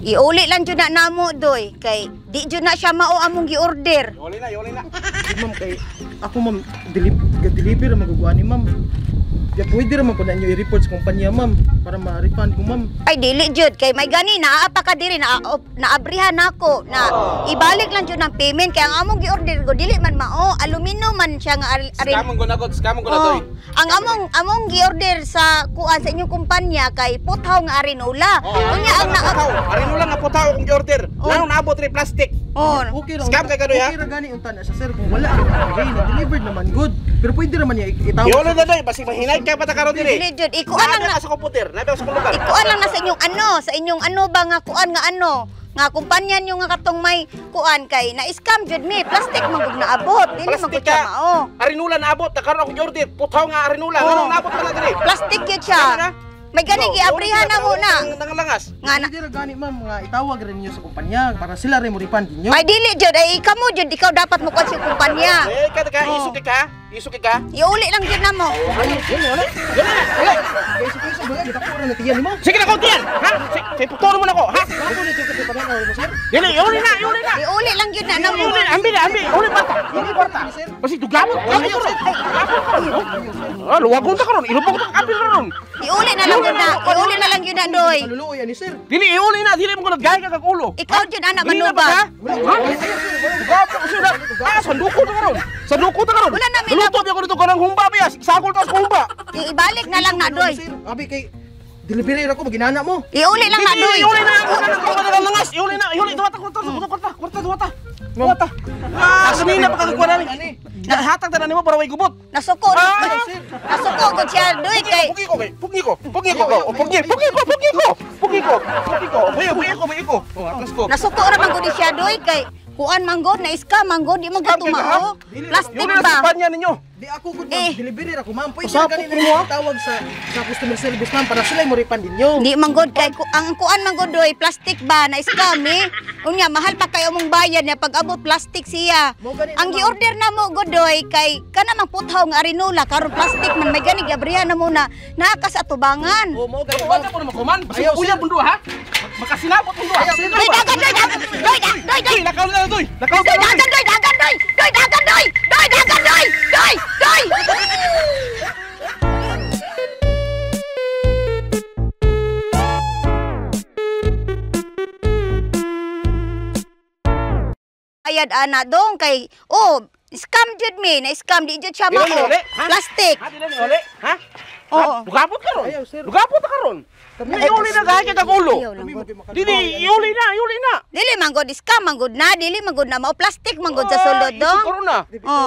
Iuli lang jud na namo doy kay di jud na siya mao among gi-order. Iuli na. Ma'am kay ako ma'am deliver maguguan ni ma'am. Ya pwede ra man ko na inyo i-report sa kumpanya ma'am para ma-refund ko ma'am. Ay dili jud kay may gani naa pa ka diri naabrihan nako na ibalik lang jud ng payment kay ang among gi-order ko dili man mao aluminum man siya nga Skamon ko na doy. Ang among gi-order sa kuan sa inyong kumpanya kay puthaw nga arinula. Unya ang Arinula nga putaw akong gi-order. Nanong naabot ri plastic. Okay ra. Scam kay kadoy ha. Okay ra gani unta na sa sir kung wala kay na delivered naman good. Pero pwede ra man niya itawag. Iuli na doy basi mahinay kay patakaron diri. dili jud ikuan lang na sa computer, nabi sa lugar. ikuan lang na sa inyong ano ba nga kuan nga ano nga kumpanya nyo nga katong may kuan kay na scam jud mi plastic man gud naabot dili man gud siya mao Arinula naabot takaron akong gi-order. Putaw nga arinula. Nanong naabot pa na diri. plastic jud siya may gani giabrihan na mo na Nangalangas. nga na Pwede ra gani ma'am nga itawag rin niyo sa kumpanya para sila rin mo refund ninyo. ay dili jud ay kamo jud ikaw dapat mo kuan sa kumpanya Ka isuki ka. iuli lang jud namo Isa ba kita ko ra na tiyan mo. Sige na ko tiyan. Ha? Sige putol mo na ko, ha? Ako ni tiyo kasi pagano mo sir. Dili, iuli na. iuli lang jud na namo Ambi. Uli bata. Basi dugamot. Luwagon ta karon. Ilubog ta apil ron. iuli na lang jud na doy Kaluluoy ani sir. Dili iuli na, dili mo ko nagay ka kag ulo. ikaw jud anak Dili na ba ka? manuba Gapo suda. Sanduko ta karon. Wala na, may Luto biya ko dito kanang humba biya. Sagol ta sa humba. ibalik na lang na doy Abi kay delivery ra ko maginana mo. iuli lang na doy Iuli na. Langas. Iuli na. Duwata. Kanina pa kagkuha namin. Hatag tanan nimo para way gubot. nasuko gud siya doy kay Pugi ko. Oh, atlas ko. nasuko ra man gud siya doy kay kuan manggod na scam manggod di man gud tumao plastic Yun na ba panya ninyo. Di ako gud Eh. delivery ra ko ma'am. Pwede Pasapok gani mo, ha? tawag sa customer service ma'am para sila mo refund ninyo. di man gud kay ang kuan man gud doy plastic ba na scam unya mahal pa kayo mong bayad na pag abot plastic siya Mo gani ang gi-order na mo gud doy kay kana mang puthaw nga arinula karon plastic man may gani giabrihan na muna naa ka sa tubangan mo gani Wala po naman kuman. Basi Ayaw, kuya sir. mundo ha. Makasinabot mundo ha. doy dagan doy Lakaw na doy. Lakaw doy dagan doy ayad ana dong kay scam jud mi na scam di jud siya Di na mao ni uli, ha? plastic Ha, di na ni uli. Ha? Oo. Lugapot ka ron. Ayaw, sir. Lugapot ka ron. Iuli na kahit kag ulo. Ayaw lang gud. Dili, iuli na. Dili man gud scam man gud na dili man gud na mao plastic man gud sa sulod dong Karon na. oh